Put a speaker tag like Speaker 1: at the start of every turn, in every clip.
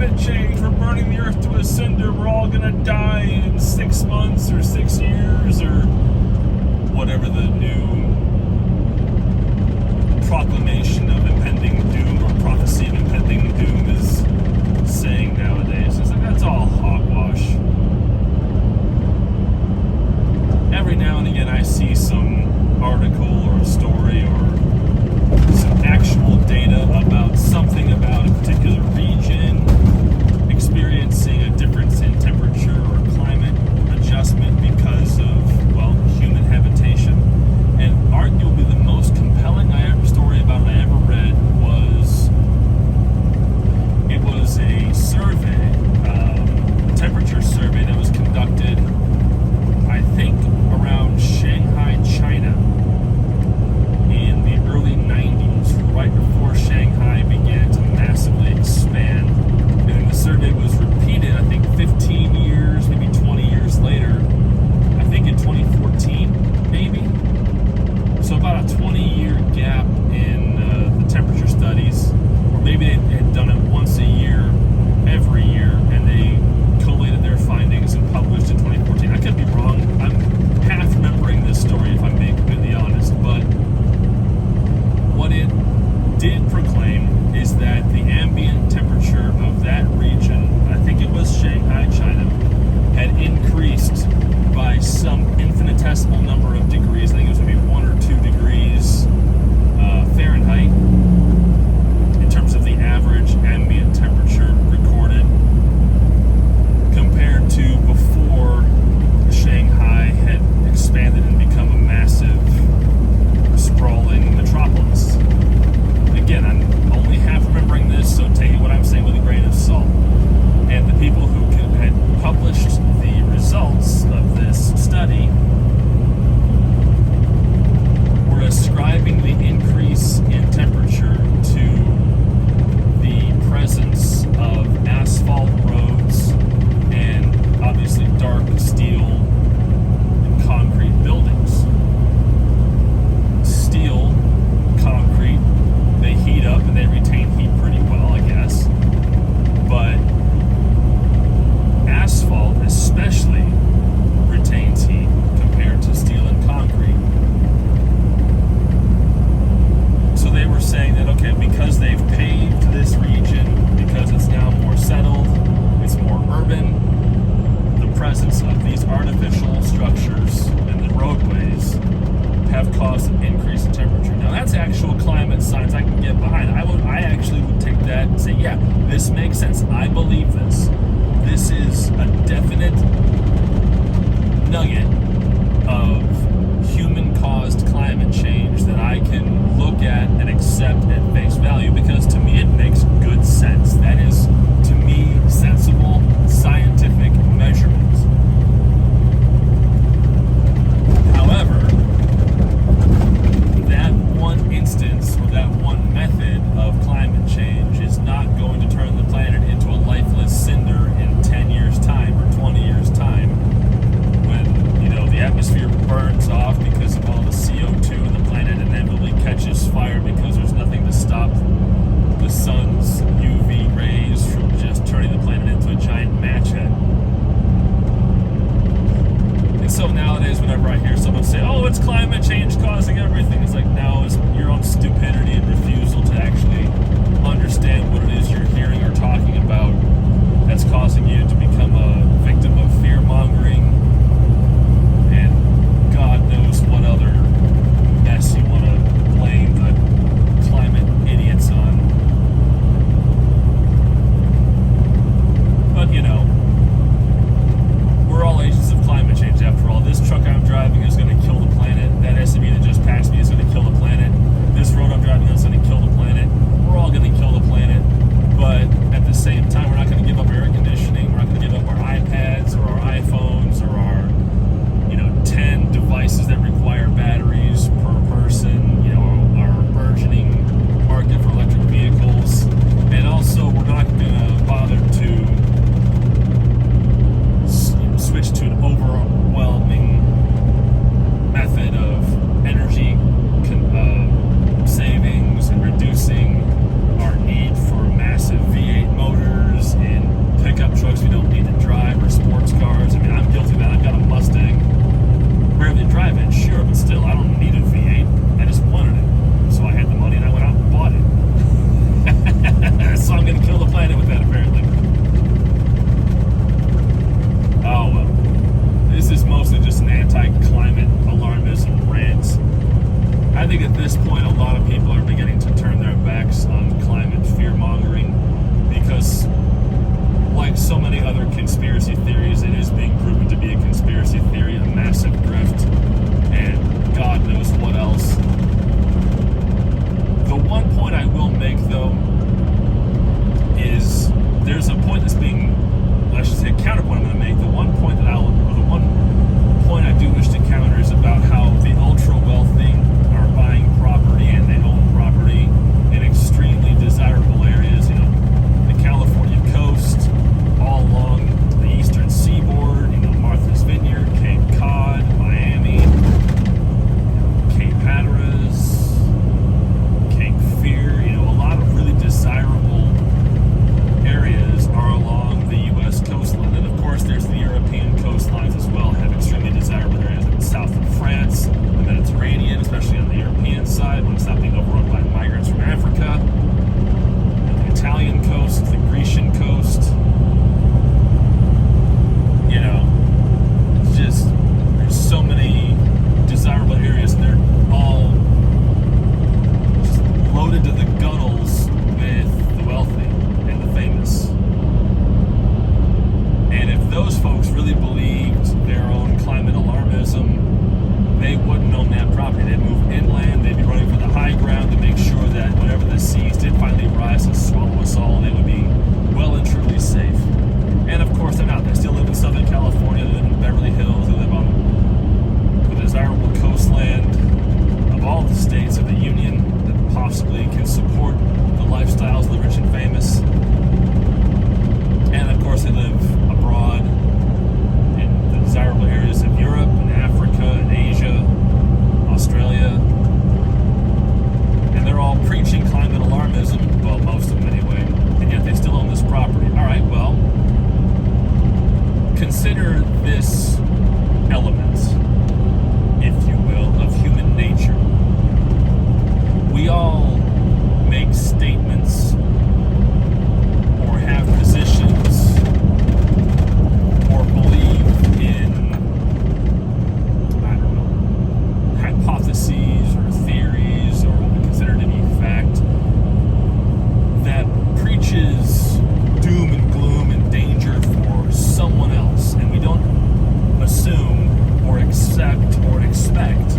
Speaker 1: climate change, we're burning the earth to a cinder, we're all gonna die in 6 months or 6 years or whatever the new proclamation of impending doom or prophecy of impending doom is saying nowadays. It's like, that's all hogwash. Every now and again I see some article or a story or some actual data about something about a particular region experiencing a difference in temperature or climate adjustment because of, well, human habitation. And arguably the most compelling story about it I ever read was, it was a survey, a temperature survey that was conducted, I think, around Shanghai, China in the early 90s, right before Shanghai began to massively expand. And then the survey was repeated, I think, 15 years, maybe 20 years later, I think in 2014, maybe. So about a 20-year gap in the temperature studies, or maybe they had done it once a year, every year, and they collated their findings and published in 2014. I could be wrong. I'm half remembering this story, if I'm being completely honest, but what it did proclaim is that the ambient temperature of that region, I think it was Shanghai, China, had increased by some infinitesimal number of degrees. I think it was maybe 1 or 2 degrees Fahrenheit in terms of the average ambient temperature recorded compared to before Shanghai had expanded and become a massive, sprawling metropolis. Again, I'm only half remembering this, so take what I'm saying with a grain of salt. And the people who had published the results of this study were ascribing the increase in temperature to the presence of asphalt roads and obviously dark steel and concrete buildings. Steel, concrete, they heat up and they retain heat pretty well, I guess. But asphalt especially retains heat compared to steel and concrete. So they were saying that, okay, because they've paved this region, because it's now more settled, it's more urban, the presence of these artificial structures and the roadways have caused an increase in temperature. Now that's actual climate science I can get behind. I actually would take that and say, yeah, this makes sense. I believe this. This is a definite nugget of human-caused climate change that I can look at and accept at face value, because to me it makes good sense. That is, to me, sensible scientific measurements. However, that one instance or that one method of climate change is not going to turn the planet into a lifeless cinder in 10 years' time or 20 years' time, when, the atmosphere burns off because of all the CO2 in the planet I think at this point, a lot of people are beginning to turn their backs on climate fear-mongering because, like so many other conspiracy theories, it is being proven to be a conspiracy theory, a massive grift, and God knows what else. The one point I will make, though, is there's a point that's being, I should say, a counterpoint I'm going to make. The one point I do wish to counter is about how the ultra wealthy are buying property and they own property in extremely desirable areas. You know, the California coast, all along the eastern seaboard. You know, Martha's Vineyard, Cape Cod, Miami, Cape Hatteras, Cape Fear. You know, a lot of really desirable areas are along the U.S. coastline. And of course, there's the European coastlines as well, have extremely desirable areas in the south of France, the Mediterranean, especially on the European side, when it's not being overrun by migrants from Africa, the Italian coast, the Grecian coast. You know, it's just, there's so many desirable areas, and they're all just loaded to the gunnels with the wealthy and the famous. And if those folks really believed their own climate alarmism, they wouldn't own that property. They'd move inland, they'd be running for the high ground to make sure that whenever the seas did finally rise and swallow us all, they would be well and truly safe. And of course, they're not. They still live in Southern California, they live in Beverly Hills, they live on the desirable coastland of all the states of the Union that possibly can support the lifestyles of the rich and famous. And of course, they live abroad in the desirable areas of Europe and Africa and Asia, Australia. And they're all preaching climate alarmism, well, most of them anyway, and yet they still own this property. All right, well, consider this element, if you will, of human nature. We all make statements or have positions or believe in, I don't know, hypotheses or theories or what we consider to be fact that preaches doom and gloom and danger for someone else. And we don't assume or accept or expect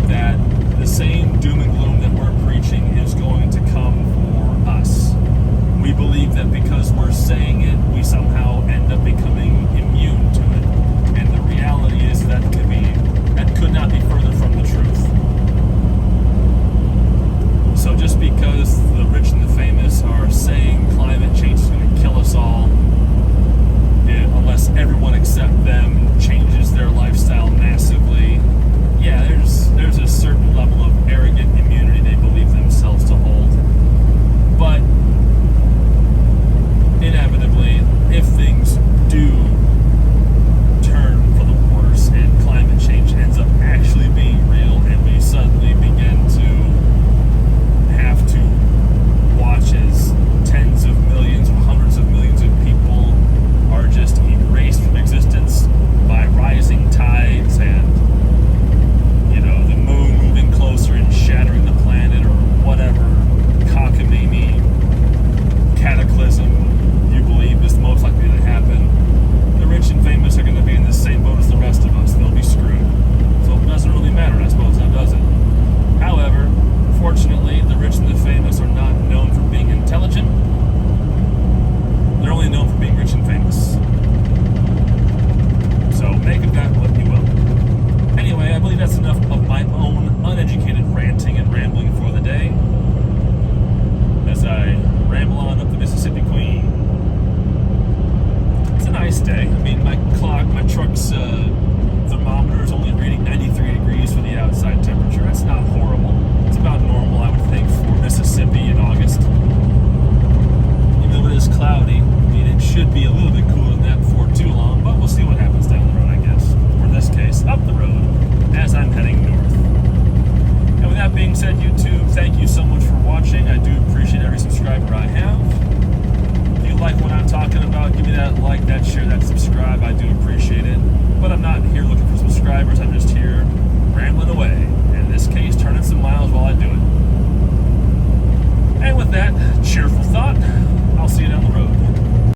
Speaker 1: that the same doom and gloom that we're preaching is going to come for us. We believe that because we're saying it, we somehow end up becoming immune to it. And the reality is that could not be further from the truth. So just because the rich and the famous are saying climate change is going to kill us all, unless everyone except them changes their lifestyle massively, yeah, there's a certain level of arrogant immunity they believe themselves to hold. But inevitably, if things do turn for the worse and climate change ends up actually being real and we suddenly begin to have to watch as tens of millions or hundreds of millions of people are just erased from existence by rising tides and, you know, the moon moving closer and shattering the planet or whatever cockamamie cataclysm you believe is most likely to happen, the rich and famous are going to be in the same boat as the rest of us. They'll be screwed. So it doesn't really matter, I suppose, now does it? However, fortunately, the rich and the famous are not known for being intelligent. They're only known for being rich and famous. So make of that what you will. Anyway, I believe that's enough of my own uneducated ranting and rambling for the day as I ramble on up the Mississippi Queen. It's a nice day. I mean, my truck's thermometer is only reading 93 degrees for the outside temperature. That's not horrible. It's about normal, I would think, for Mississippi in August. Even though it is cloudy, I mean, it should be a little bit cooler than that before too long, but we'll see what happens down the road, I guess. Or in this case, up the road, as I'm heading north. And with that being said, YouTube, thank you so much for watching. I do appreciate every subscriber I have. If you like what I'm talking about, give me that like, that share, that subscribe. I do appreciate it. But I'm not here looking for subscribers. I'm just here rambling away. In this case, turning some miles while I do it.